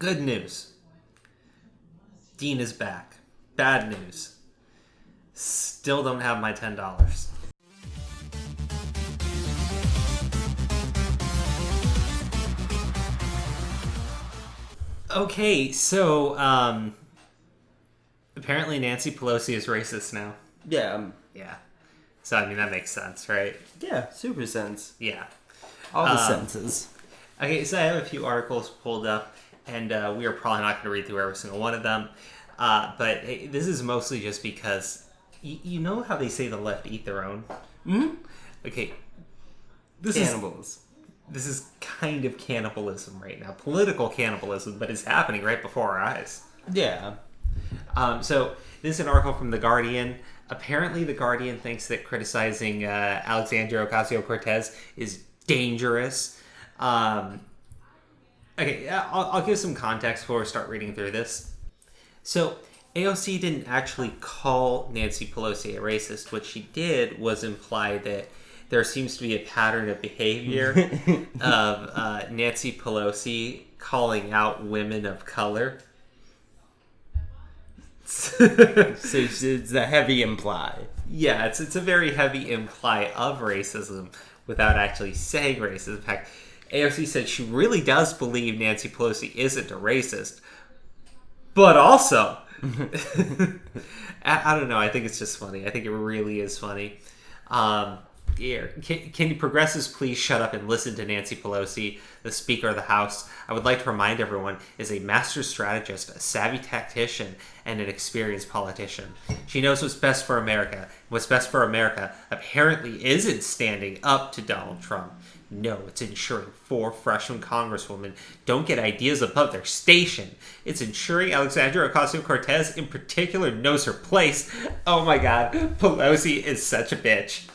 Good news. Dean is back. Bad news. Still don't have my $10. Okay, so, apparently Nancy Pelosi is racist now. Yeah. Yeah. So, I mean, that makes sense, right? Yeah, super sense. Yeah. All the senses. Okay, so I have a few articles pulled up, and we are probably not going to read through every single one of them. But hey, this is mostly just because, you know how they say the left eat their own? Mm-hmm. Okay. Cannibals. This is kind of cannibalism right now. Political cannibalism, but it's happening right before our eyes. Yeah. So, this is an article from The Guardian. Apparently, The Guardian thinks that criticizing Alexandria Ocasio-Cortez is dangerous. Okay, I'll give some context before we start reading through this. So, AOC didn't actually call Nancy Pelosi a racist. What she did was imply that there seems to be a pattern of behavior of Nancy Pelosi calling out women of color. So it's a heavy imply. Yeah, it's a very heavy imply of racism without actually saying racism. In fact, AOC said she really does believe Nancy Pelosi isn't a racist, but also, I don't know, I think it's just funny. I think it really is funny. Can you progressives please shut up and listen to Nancy Pelosi, the Speaker of the House? I would like to remind everyone, is a master strategist, a savvy tactician, and an experienced politician. She knows what's best for America. What's best for America apparently isn't standing up to Donald Trump. No, it's ensuring 4 freshman congresswomen don't get ideas above their station. It's ensuring Alexandria Ocasio-Cortez in particular knows her place. Oh my god, Pelosi is such a bitch.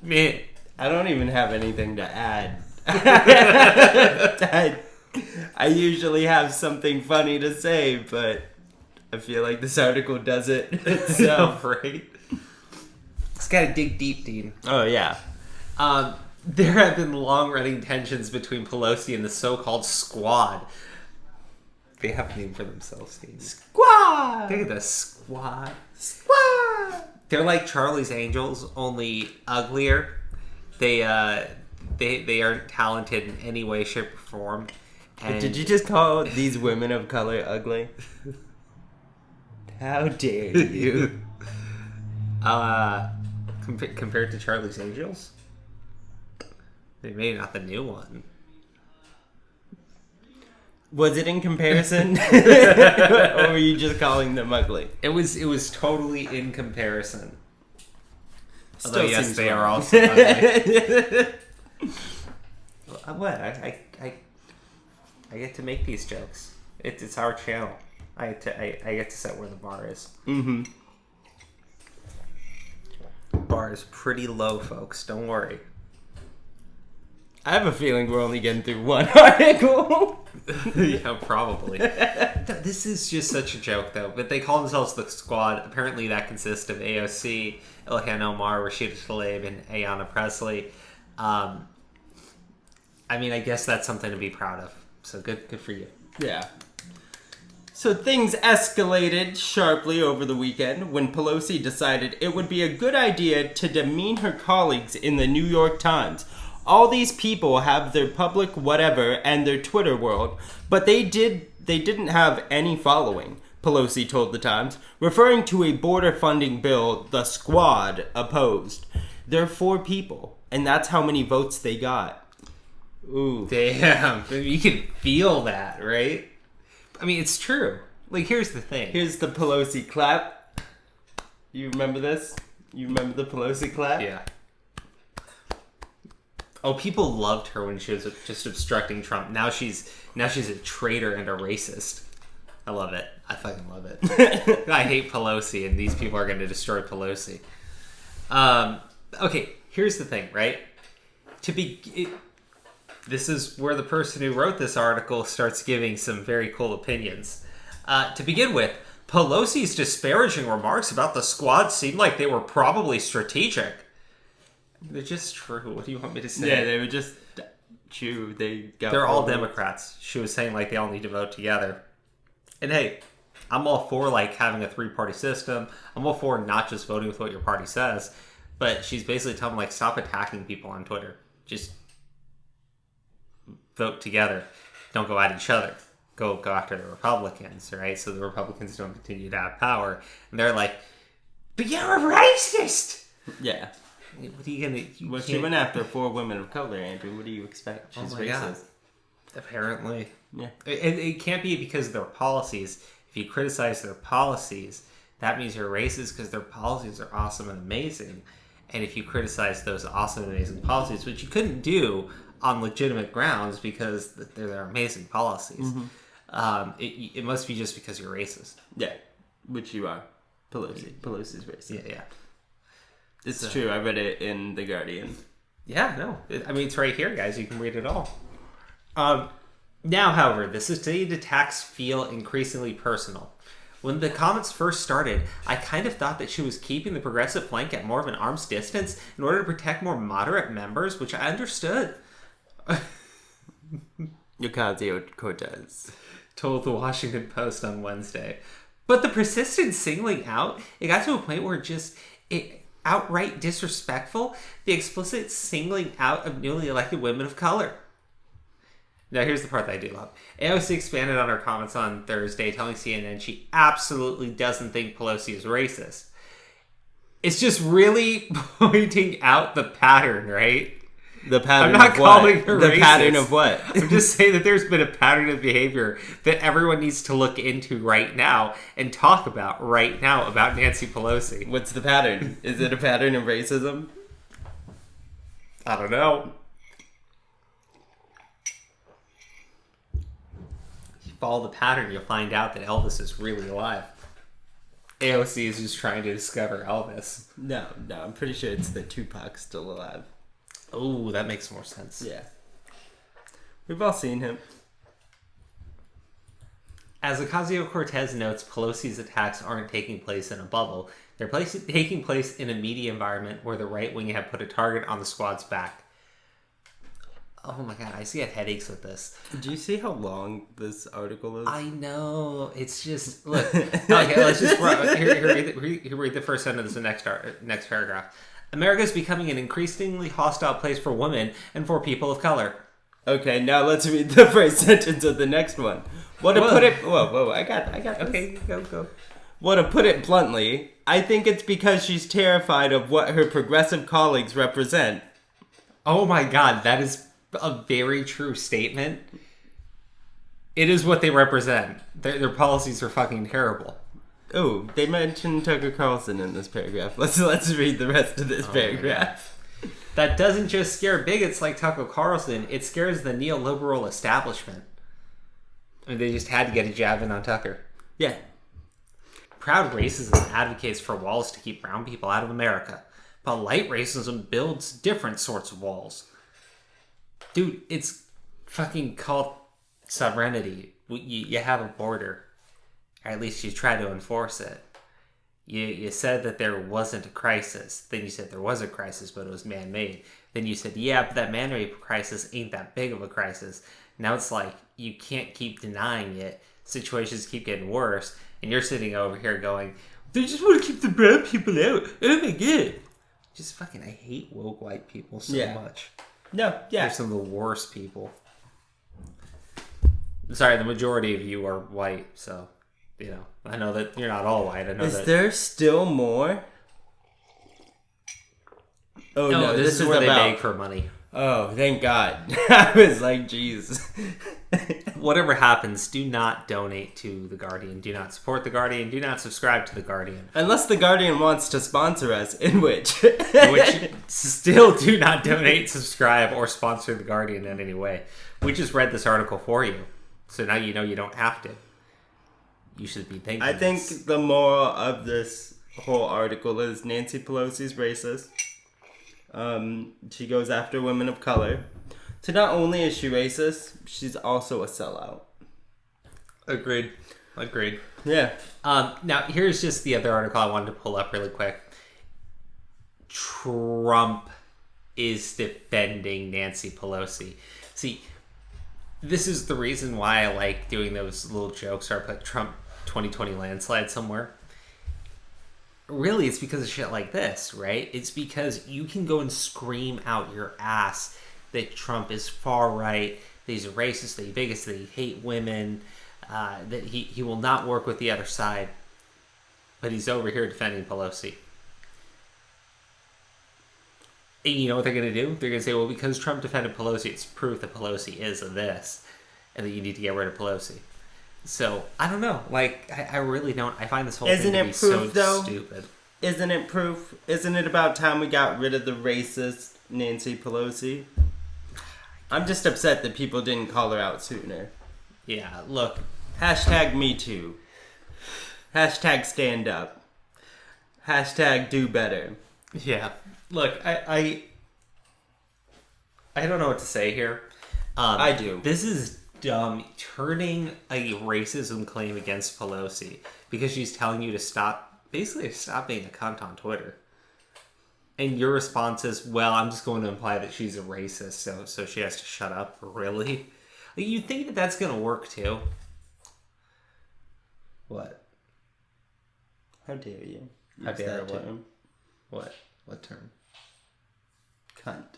Man, I don't even have anything to add. I usually have something funny to say, but I feel like this article does it itself. Right? It's got to dig deep, Dean. Oh, yeah. There have been long-running tensions between Pelosi and the so-called Squad. They have a name for themselves, Dean. Squad! They're the Squad. Squad! They're like Charlie's Angels, only uglier. They aren't talented in any way, shape, or form. And did you just call these women of color ugly? How dare you? Compared to Charlie's Angels? Maybe not the new one. Was it in comparison? Or were you just calling them ugly? It was totally in comparison. Still Although, yes, seems they wrong. are also ugly. What? I get to make these jokes. It's our channel. I get to set where the bar is. Mm-hmm. Bar is pretty low, folks. Don't worry. I have a feeling we're only getting through one article. Yeah, probably. This is just such a joke, though. But they call themselves the Squad. Apparently, that consists of AOC, Ilhan Omar, Rashida Tlaib, and Ayanna Pressley. I mean, I guess that's something to be proud of. So good for you. Yeah. So things escalated sharply over the weekend when Pelosi decided it would be a good idea to demean her colleagues in the New York Times. All these people have their public whatever and their Twitter world, but they didn't have any following, Pelosi told the Times, referring to a border funding bill the Squad opposed. They're 4 people, and that's how many votes they got. Ooh. Damn. You can feel that, right? I mean, it's true. Like, here's the thing. Here's the Pelosi clap. You remember this? You remember the Pelosi clap? Yeah. Oh, people loved her when she was just obstructing Trump. Now she's a traitor and a racist. I love it. I fucking love it. I hate Pelosi, and these people are going to destroy Pelosi. Okay, here's the thing, right? This is where the person who wrote this article starts giving some very cool opinions. To begin with, Pelosi's disparaging remarks about the Squad seemed like they were probably strategic. They're just true. What do you want me to say? Yeah, they were just True, they're all Democrats. She was saying like they all need to vote together. And hey, I'm all for like having a 3-party system. I'm all for not just voting with what your party says. But she's basically telling them like stop attacking people on Twitter. Just vote together. Don't go at each other. Go after the Republicans, right? So the Republicans don't continue to have power. And they're like, but you're a racist! Yeah. What are you gonna... Well, she went after 4 women of color, Andrew. What do you expect? She's racist. God. Apparently. Yeah. It can't be because of their policies. If you criticize their policies, that means you're racist because their policies are awesome and amazing. And if you criticize those awesome and amazing policies, which you couldn't do on legitimate grounds because they're amazing policies, it must be just because you're racist. Yeah, which you are. Pelosi's racist. Yeah. It's true. I read it in The Guardian. Yeah, no. It's right here, guys. You can read it all. Now, however, the sustained attacks feel increasingly personal. When the comments first started, I kind of thought that she was keeping the progressive flank at more of an arm's distance in order to protect more moderate members, which I understood. Ocasio-Cortez told the Washington Post on Wednesday. But the persistent singling out, it got to a point where it outright disrespectful, the explicit singling out of newly elected women of color. Now, here's the part that I do love. AOC expanded on her comments on Thursday, telling CNN she absolutely doesn't think Pelosi is racist. It's just really pointing out the pattern, right? The pattern I'm not of calling what? her the racist. Pattern of what? I'm just saying that there's been a pattern of behavior that everyone needs to look into right now and talk about right now about Nancy Pelosi. What's the pattern? Is it a pattern of racism? I don't know. Follow the pattern, you'll find out that Elvis is really alive. AOC is just trying to discover Elvis. No, I'm pretty sure it's that Tupac's still alive. Oh, that makes more sense. Yeah. We've all seen him. As Ocasio-Cortez notes, Pelosi's attacks aren't taking place in a bubble. They're taking place in a media environment where the right wing have put a target on the squad's back. Oh my god, I see headaches with this. Do you see how long this article is? I know. It's just... Look. Okay, let's just... Here, read the first sentence of the next paragraph. America is becoming an increasingly hostile place for women and for people of color. Okay, now let's read the first sentence of the next one. Put it... Whoa, I got this. Okay, go. Well, to put it bluntly, I think it's because she's terrified of what her progressive colleagues represent. Oh my god, that is... a very true statement. It is what they represent. Their policies are fucking terrible. Oh, they mentioned Tucker Carlson in this paragraph. Let's read the rest of this paragraph. That doesn't just scare bigots like Tucker Carlson. It scares the neoliberal establishment. I mean, they just had to get a jab in on Tucker. Yeah. Proud racism advocates for walls to keep brown people out of America. But light racism builds different sorts of walls. Dude, it's fucking called sovereignty. You have a border. Or at least you try to enforce it. You said that there wasn't a crisis. Then you said there was a crisis, but it was man-made. Then you said, yeah, but that man-made crisis ain't that big of a crisis. Now it's like, you can't keep denying it. Situations keep getting worse. And you're sitting over here going, they just want to keep the brown people out. Oh my god. Just fucking, I hate woke white people so much. No, yeah. They're some of the worst people. Sorry, the majority of you are white, so, I know that you're not all white. I know Is there still more? Oh, no, this is where they beg for money. Oh, thank God. I was like, jeez. Whatever happens, do not donate to The Guardian. Do not support The Guardian. Do not subscribe to The Guardian. Unless The Guardian wants to sponsor us, in which still do not donate, subscribe, or sponsor The Guardian in any way. We just read this article for you. So now you know you don't have to. You should be thinking I think the moral of this whole article is Nancy Pelosi's racist. She goes after women of color. So not only is she racist, she's also a sellout. Agreed. Yeah. Now, here's just the other article I wanted to pull up really quick. Trump is defending Nancy Pelosi, See, this is the reason why I like doing those little jokes or I put Trump 2020 landslide somewhere. Really, it's because of shit like this, right? It's because you can go and scream out your ass that Trump is far right, that he's a racist, that he's bigot, that he hate women, that he will not work with the other side. But he's over here defending Pelosi. And you know what they're going to do? They're going to say, well, because Trump defended Pelosi, it's proof that Pelosi is this, and that you need to get rid of Pelosi. So, I don't know. Like, I really don't. I find this whole thing to be so stupid. Isn't it proof? Isn't it about time we got rid of the racist Nancy Pelosi? I'm just upset that people didn't call her out sooner. Yeah, look. Hashtag me too. Hashtag stand up. Hashtag do better. Yeah. Look, I don't know what to say here. I do. This is dumb. Turning a racism claim against Pelosi because she's telling you to stop being a cunt on Twitter. And your response is, well, I'm just going to imply that she's a racist, so she has to shut up. Really? Like, you think that that's going to work too? What? How dare you? How dare that what? term? What? What term? Cunt.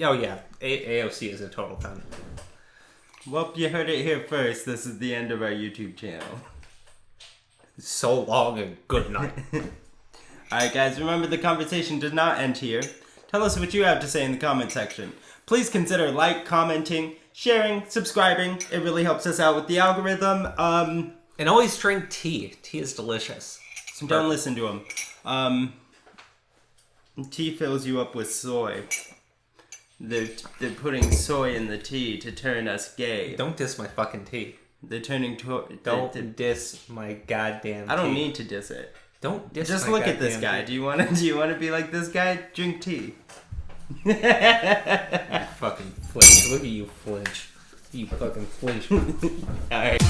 Oh, yeah. AOC is a total cunt. Well, you heard it here first. This is the end of our YouTube channel. So long and good night. Alright guys, remember the conversation does not end here. Tell us what you have to say in the comment section. Please consider commenting, sharing, subscribing. It really helps us out with the algorithm. And always drink tea. Tea is delicious. Don't listen to them. Tea fills you up with soy. They're putting soy in the tea to turn us gay. Don't diss my fucking tea. They're turning Don't diss my goddamn tea. I don't need to diss it. Don't diss Just my look at this goddamn guy. tea. Do you want to be like this guy? Drink tea. You fucking flinch. Look at you flinch. You fucking flinch. Alright.